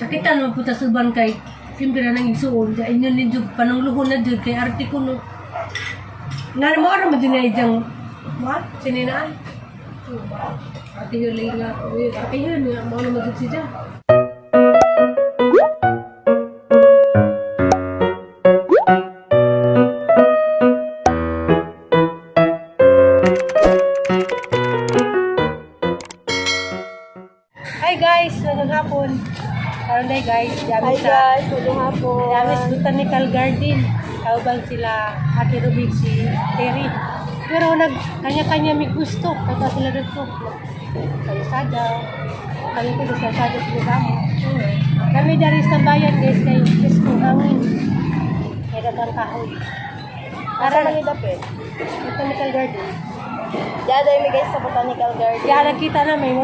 Sakitan mo puta suban kay siyempre na nang isuon. Kaya inyo ninyo panungluhon na dyan kay arte ko no. Nga mo ano mo din na idyang what? Sininaan? Ate yun lang nga. Ate yun nga. Mga naman dyan siya. Hi guys! Magandang hapon. Karoon day guys. Hi guys, magandang hapon. Yamis Botanical Garden. Kaubang sila Ate Rubik si Terry. Pero kanya-kanya may gusto. Kaya sila dito. Kalisada. Kami ko sa sada sila kami. Kami dari sa bayan guys kay Cristo hangin. Kaya dagang kahoy. Para kami dapit. Botanical Garden. Diyan dahil may guys sa Botanical Garden. Kaya nagkita namin.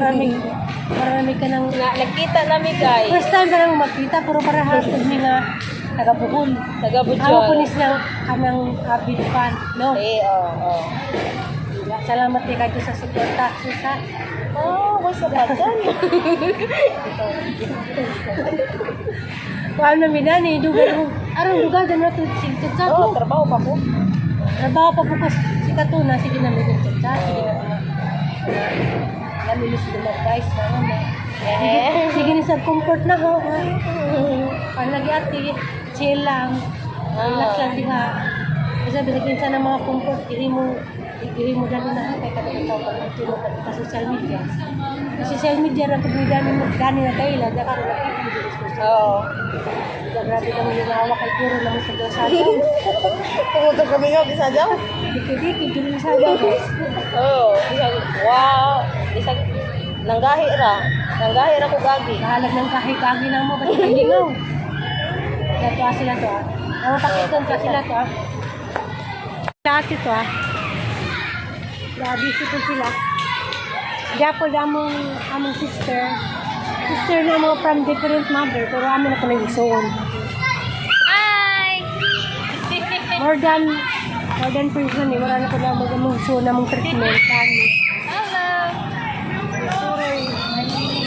Marami ka nang... Nagkita namin guys. First time ka naman magkita. Puro para hatod ni nga taga-Bukol. Taga-Butchol. Ako punis ng kanang big fan. No? Oo. Salamat kay kadto sa suporta. Susa. May sabagan. Kuan na minani dugan mo. Aron dugan na to sigtut sa Oo, ko. trabaho pa po. Trabaho pa bukas si katuna sige na may tsa. Sige na. Lamilis ko guys na. Sige ni sa comfort na ho. Ang lagi ati chill lang. Relax lang diha. Kasi bilagin sa mga comfort diri mo dali na kay kadto pa sa social media. Sa social media ra pud dani na kay la da karon Oo. grabe kami ginawa kay puro naman sa dosado. Tumuto kami nga bisa daw. Dikit-dikit dito sa guys. Oo. Wow. Isang nanggahi ra ko gagi. Kahalag ng kahig-kagi na mo ba't kalingaw? Ito sila to ah. Ang pakiton ka sila to ah. Dati to ah. Grabe sito sila. Diyapo na among sister. Sister na mo from different mother. Pero amin ako nag-isuon. Hi. More than person eh. Wala na ko na mag-isuon na mong treatment. Hello.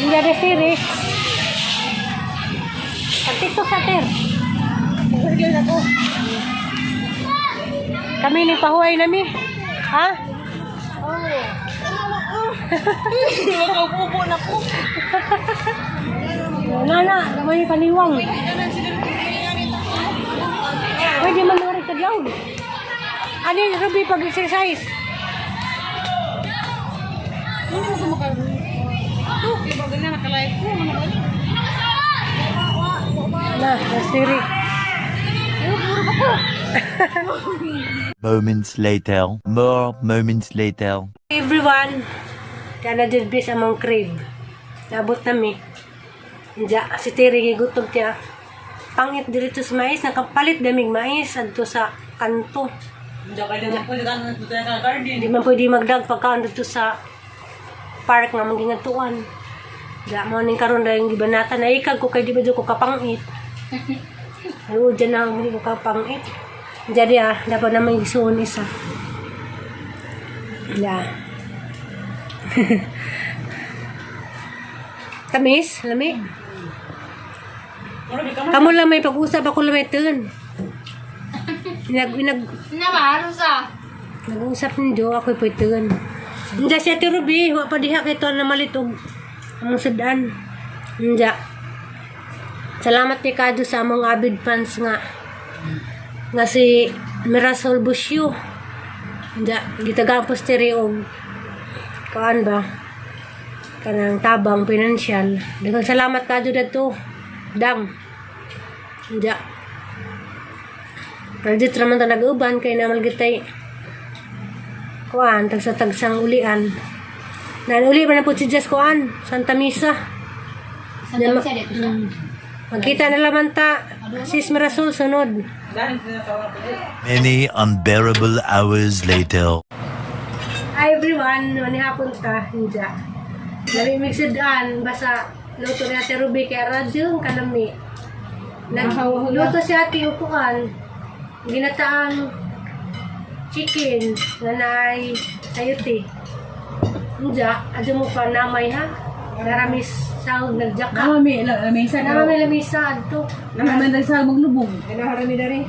Hindi na series. Pag-tiktok sa ter. Pag-tiktok na ko. Kami ni pahuay nami. Ha? Nakaupo na po. Nana, gamay paniwang. Pwede man nari ka diyaw. Ano yung Ruby pag-exercise? Na, nasiri. More moments later. Everyone, kaya na dyan bis among crib. Nabot nami. Diya, si Terry gutom tiya. Pangit dito sa mais, nakapalit daming mais adto sa kanto. Hindi man pwede magdag pagkaan dito sa park nga magingatuan. Diya, mo ning karon dahil yung gibanata na ikag ko kay di ba ko kapangit. Ano dyan na hindi ko kapangit. Jadi dapat naman isuon isa. Ya. Tamis, lami. Kamu lang may pag-usap, ako lang may turn. Nag-usap niyo, ako po turn. Hindi siya tirubi, wala pa diha kay ito na malitog. Ang sudan. Hindi. Salamat ni Kado sa among avid fans nga si Mirasol Busyo. Hindi, gitagang posteri og kaan ba? Kanang tabang financial. Daghang salamat Kado dito. Dang. Hindi. Project naman ta nag-uban kay naman gitay kuan tagsang ulian. Nanuli pa na po si Jess kuan Santa Misa. Santa Misa dito. Magkita na laman ta sis Mirasol sunod. Many unbearable hours later. Hi everyone, manihapon ta hindi. Narimig sidaan basta luto ni Ate Ruby kay radyo kanami. Nagluto si Ate ukuan ginataang chicken na naay sayote. Hindi, adyo mo pa namay ha. Naramis sahog nagjaka. Namami, lamesa Nama may lamisa adto. Namami sa maglubong. Kinaharami na rin.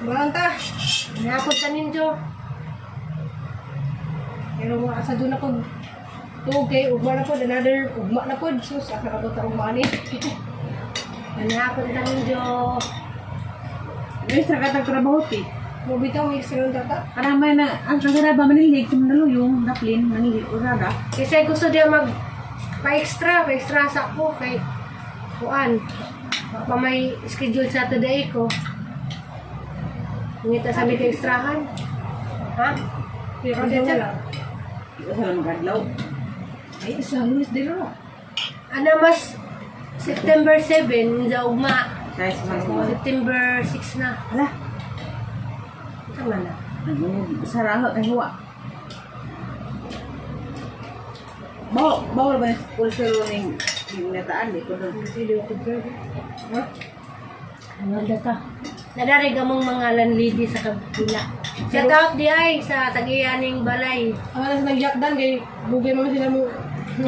Bangta. Napod ka ninyo. Pero mga asa doon ako. Tuog kay ugma na po. Another ugma na po. Sus, ako na ugma ni. Napod ka ninyo. Extra katang trabaho ti. Mubitaw, may extra ng tata. Karama na, ang kagaraba manilig, sumunaluyong, daplin, manilig, urada. Kasi gusto dia mag pa-extra sa ako kay kuan. Pa may schedule sa today ko. Ngita sabi ka extrahan. Ha? Pero kasi wala. Ito sa lamang kadlaw. Ay, sa lunes din ako. Ano mas September 7 sa ugma. Guys, September 6 na. Ala, Tama na. saraho kay huwa. Bawal ba yung pulsero ng nataan? Di ko doon. Hindi ako girl. Ha? Ano data? Nadarig among mga landlady sa kabila. Shout out di ay sa tagiyaning balay. Ang alas nagyakdan kay bugay mga sila mo.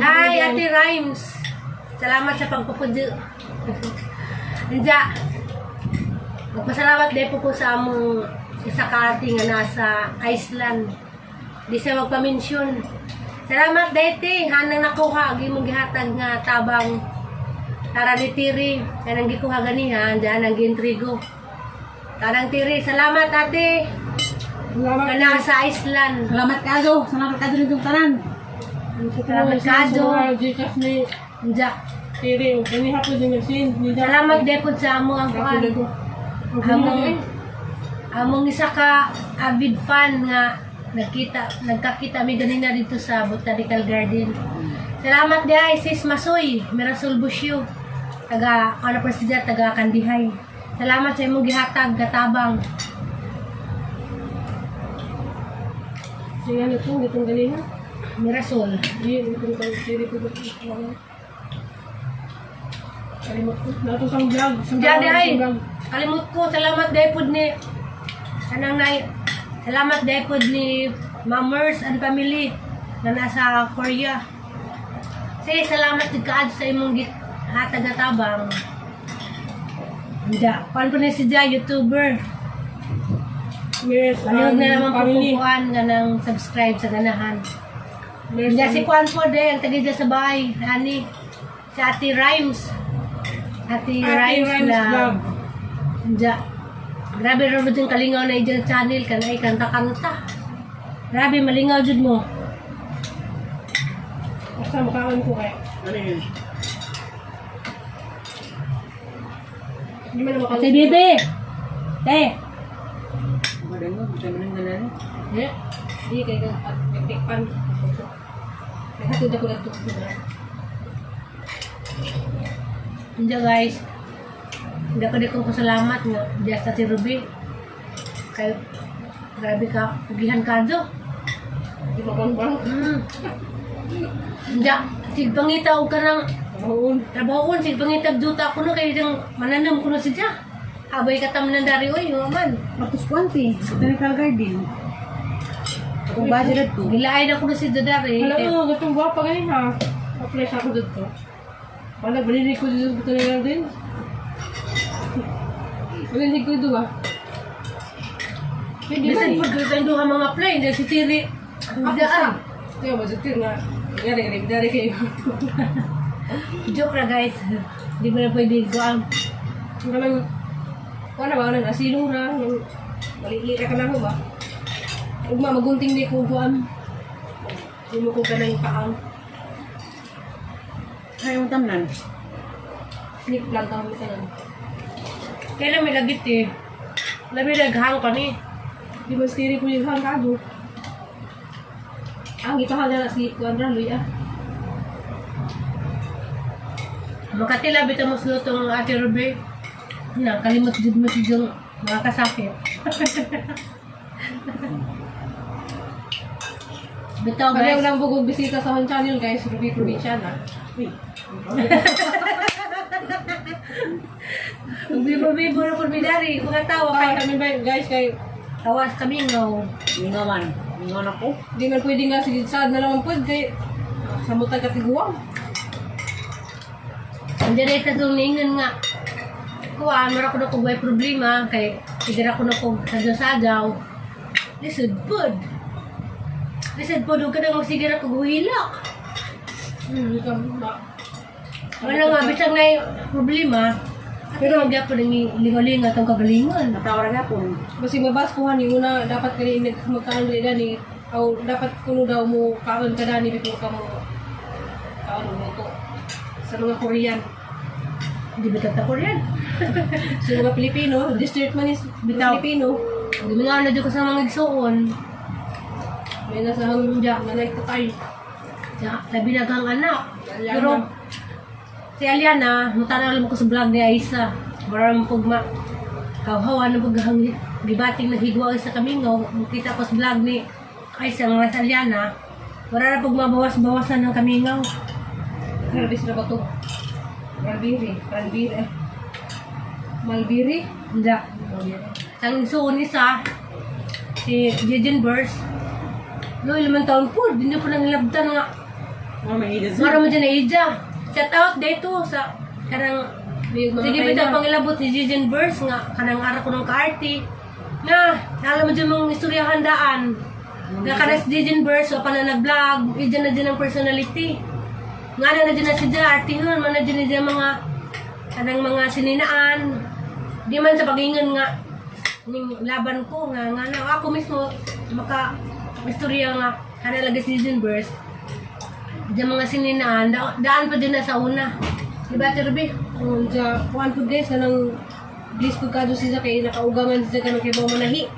Hi, Ate Rhymes. Salamat sa pagpupudyo. Nja. Magpasalamat din po sa among isa ka ate nga nasa Iceland. Di siya magpamensyon. Salamat dete. Hanang nakuha. Agi mong gihatag nga tabang tara ni Tiri. Kanang gikuha ganiha. Diyan ang gintrigo. Tarang Tiri. Salamat ate. Salamat. Nga nasa Iceland. Salamat kado. Salamat kado rin yung tanan. Salamat kado. Gcash ni Nja. Tiri. Kani hapon din nagsin. Salamat din po sa amo ang kuhan. Among isa ka avid fan nga nagkakita mi ganina dito sa Botanical Garden. Salamat di ay sis Masoy, Mirasol Busyo. Taga ano president taga Kandihay. Salamat sa imong gihatag katabang. Sige, itong galina. Mirasol. Hindi, itong Tiri ko. Kalimot ko. Nato sang vlog. Diyan di ay. Kalimut ko salamat di pod ni anang nay. Salamat di pod ni Mamers and family na nasa Korea. Say salamat jud kaad sa imong hatag katabang. Diyan, pan po ni si Jai, YouTuber. Yes, Ano na naman family. pupukuan nga ng subscribe sa ganahan. Diyan si Kwan po din, taga dyan sa bahay. Ani, si Ate Rhymes. Ate Rhymes Rhymes Vlog. Vlog. Diyan. Grabe rin mo dyan kalingaw na dyan channel ka na kanta-kanta. Grabe, malingaw dyan mo. Basta makawan ko kaya. Ano yun? Hindi man na Ate makawan. Bebe! Te! Maganda mo, buta mo nang ganan. Eh, di kay kang pagtikpan. Kaya hatid ako na ito. Diyan guys. Hindi ko di kong pasalamat nga. Diyan sa si Ruby. Kaya, grabe ka. Pugihan ka do. Di mabang-bang. Diyan, sigpangita o ka ng Mahuun. trabahoon, sigpangita duta ko no. Kaya diyang mananam ko no si Diyan. Habay katam ng dari, oy, man. Matus Quanti, Botanical Garden. Kung budget to. Gilaay na ko na si Dadari. Alam mo, gatong guwapa ganyan ha. Apply sa ako dito. Wala, balinig ko dito sa talaga din. Balinig ko dito ba? Hindi sa pagkakang duha mga play. Dahil si Tiri. Ako sa. Tiyo, mazutir nga. Dari kayo. Joke na guys. Hindi mo na pwede goang. Ang kalang, wala ba, nang asilong ra. Malilira ka na ako ba? Ugma, magunting di ko buwan. Hindi mo ko ka na yung paang. Ay, yung tamnan. Sneak plant ang mga tanan. Kailan may lagit eh. Alam mo naghang ka ni. Di ba stiri ko yung hangkado? Ang ipahal na si Kuandra, Luya. Makatila bita mo slutong Ate Ruby. Kalimot jud mo si Jung mga kasakit. Bitaw Kaya guys. lang bugog bisita sa hon channel guys, Ruby Provinciana. Uy. Ruby puro por bidari. Mga tawa Kaya kay kami ba guys, kay tawas kami ngaw. Mingawan. Mingawan ako. di man pwede nga si sad na lang pwede kay Samutan ka tiguang. Andiyan ay tatuningin nga. Kuha, mara ko na kung may problema, kay tigira ko na kung sadyaw-sadyaw. Lisod pod. Lisod pod, huwag ka nang magsigira kung hilak. Wala nga, bisang na yung problema. Pero hindi ako nang lingalinga itong kagalingan. Natawara nga po. Kasi mabas ko hani una dapat kani magkaan dili dani o dapat kuno daw mo kaon ka dani before ka mo kaon mo to sa mga Korean. Hindi ba tatapor yan? Sa mga Pilipino, district man is Bitaw. Pilipino. Hindi mo nga na dyan ko sa mga igsoon. May nasa hanggang na nagtatay. Sabi na kang anak. Pero si Aliana, mutana alam ko sa vlog ni Aisa. Marang pugma. Haw-hawa na paghangit. Gibating naghigwa sa kamingaw. Makita ko sa vlog ni Aisa nga sa Aliana. Wala na pagmabawas-bawasan ng kamingaw. Grabe sila ba to? Malbiri. Malbiri? Hindi. Ang igsoon isa, si Jejin Burst. No, 5 taon po. Hindi po nang labdan nga. May idas. Mara mo dyan na Ija. Shout out dito sa kanang sige ba ito pangilabot ni Jejin Burst nga kanang ara ko ng kaarti nga alam mo dyan mong istoryahan daan nga kanang si Jejin Burst o pa na nag-vlog Ija na dyan ang personality nga na dyan na si Ija artihon man na dyan na dyan mga kanang mga sininaan di man sa pagingan nga ning laban ko nga na ako mismo maka istorya nga kanang lagi si Jejin Burst diyan mga sininaan, daan pa din na sa una. Diba, Ate Ruby? Kung sa kuhan po guys, kanang bliss po ka doon siya kay nakaugangan siya kanang kay mga manahi.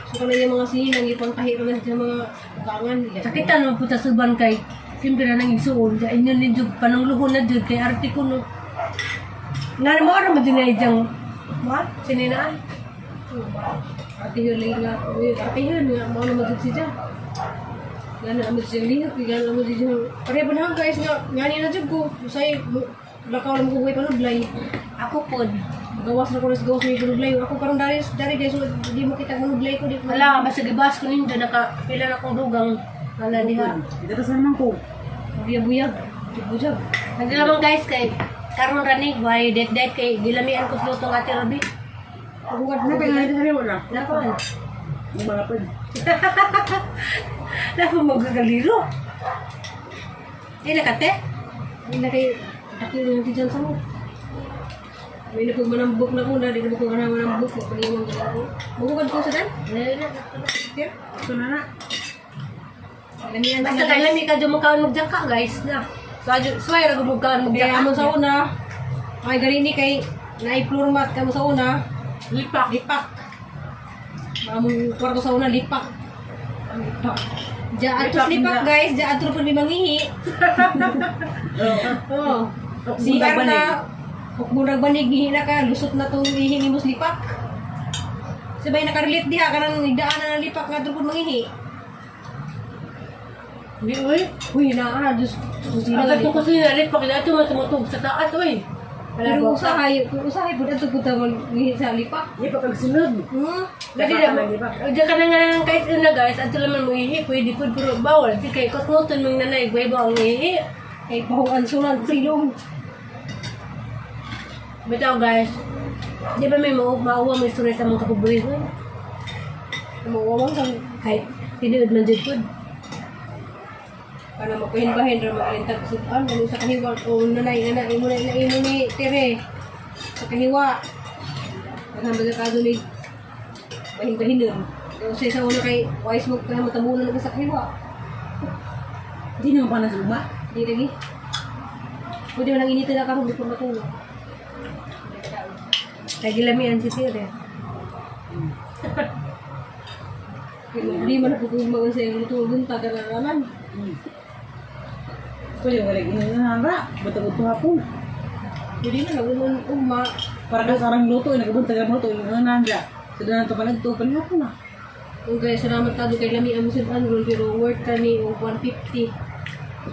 So kanang yung mga sininang ipangtahi naman sa mga ugangan. Sakitan naman po sa suban kay siyempre na nang igsuon. Kaya inyo ni Jug, panangluhon na Jug, kay arte ko no. Nga naman ako naman din na idyang, sininaan. Artihon lang nga. Artihon nga, mga naman siya. Gana amo siya lihat, gana amo siya. Pareha pa na guys nga, ngani na jud ko. Usay lakaw lang ko buhay panublay. Ako po. Gawas na ko sa gawas ni panublay. Ako karon dari guys, so, di mo kita panublay ko di. Wala, basta gibas ko ninyo, nakapila na akong dugang. Wala diha. Ito sa naman ko. Buyag-buyag. Buyag. Naglaman guys kay karon rani, why det kay gilamian ko sa lutong Ate Ruby. Pagugad Ano na ba nga ito sa wala? Lapan. Yung mga pwede. Lapan magagaliro. Nakate? Hindi na kay daki na natin dyan sa mo. May na kong manambok na una, di na ko nga manambok. Pagpaliwan ko na ako. Magugad ko sa dan? Here? Ito na na. Lamihan Basta kay lami ka dyan magkaon magjangka guys na. Sway ra gud magkaon Kaya magjangka. amo sa una, ay garini kay na-floor mat kamo sa una, Lipak. lipak. Among kwarto sa una, lipak. Lipak. Ja atos lipak guys, ja atos pud mi mangihi. Oo. Si na murag banig gihi na ka, lusot na tong ihi ni lipak. Sabay nakarelate diha kanang nigdaan na lipak nga pud mangihi. Di oy. Uy, naa, Diyos. Agad ko kasi lipak na ito matumutog sa taas oy. Pero usahay po na ito po sa lipak. Hindi pa pagsunod. Dati na, diyan ka na nga ng kahit na guys, ato naman mo ihi, pwede po pero bawal. Kasi kay kosmoton mong nanay, buhay ba ang ihi. Kay pahuan sunan, silong. Bitaw guys, di ba may mauwa may story sa mga kapaborito? Mawawang kang Kahit tinuod man dyan po. para magpahin-bahin rin makalintag sudan. Ano sa kahiwa, o nanay, imo ni Tere. Sa kahiwa. Naghambal ka doon ni bahin-bahin nun. Kasi sa una kay wise mo kaya matabunan ka sa kahiwa. Hindi naman pa na sa uma. Di lagi. Pwede mo lang initin na ka kung di pa matulog. Kaya gilamian si Tere. Hindi man ako kung mga sa iyo matulog, taga na naman. Pwede wala ginawa nga. Buta-buta hapon. Hindi na lang uma. Para ka sarang luto, nagabunta ka luto, yung nga nga. Sada na ito palag to, panihapon na. Kung kaya salamat ka doon kay Lami ang musid anrol, pero worth ka ni o 150.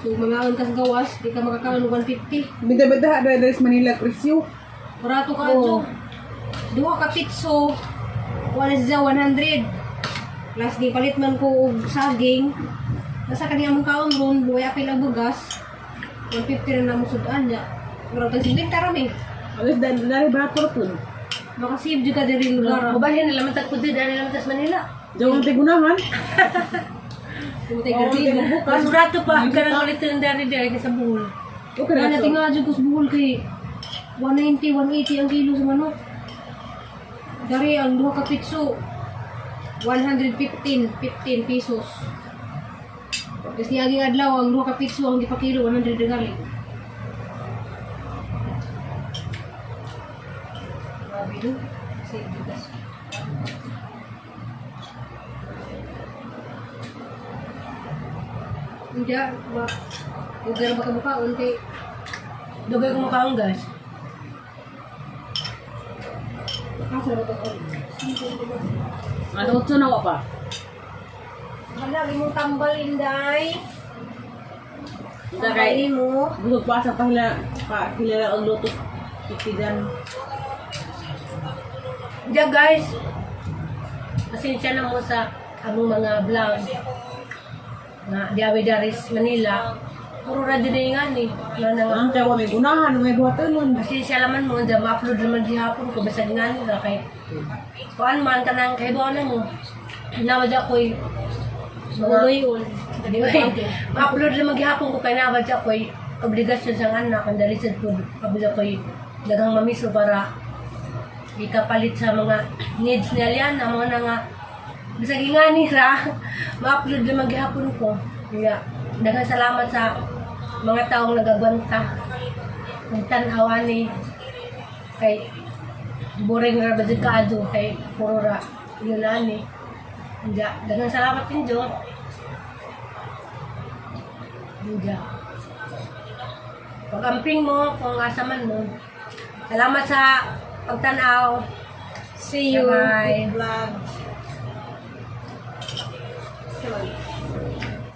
So mga ka sa gawas, di ka makakaon ng 150. Bida-bida, ada sa Manila presyo. Barato ka adyo. Duha ka pitso. Wala siya 100. Plus di palit man ko og saging. Nasa kaniya mong kaon ron, luway apil ang bugas. 150 na mo sudan niya. Pero tag simbinta rami. Alas dari bakor pun. Makasib juga dari lugar. Mabalhin nila man tagpudid, ano naman tas Manila. Jangan tigunahan. Kumutay gardin. Mas brato pa, karang ulit yung dari sa buhol. Okay Kaya na natin nga dyan kus buhol kay 190, 180 ang kilo sa manok. Dari ang duha ka pitso 115 pesos. Tapos niyaging adlaw ang duha ka pitso ang gipakilo 100 regalig. Grabe no? Kasi bigas. Hindi, huwag na baka-bukaon kay Dugay ko mukhaong gas. asa na ito. Ano otso na pa? Lagi mong tambal, Inday. Ida kay Tambalin mo. busog pa sa kilala ang luto. Titigan. Diyan guys, pasensya na mo sa among mga vlog na Diawi Daris Manila. Puro na din nga ni. Ang kaya may gunahan, may buhatan. Pasensya naman mo, dyan ma-upload naman di hapon ko. Basta nga nila kay kuan man ka nang kaibaw na mo. Nawadya ko'y Mga yun. ma-upload naman gihapon ko kay nawadya ko'y obligasyon sa anak. Ang dalisad ko, kabila ko'y dagang mamiso para ikapalit sa mga needs nila yan. Ang mga nga basta nga nila, ma-upload naman gihapon ko. Kaya dagang salamat sa mga taong nagagwanta. Ang tanawa ni kay boring ra ba kaado kay puro ra yun ani. Dagang salamat din jo. Diya. Pag-amping mo kung asa man mo. Salamat sa pagtanaw. See you. Bye-bye. Vlog.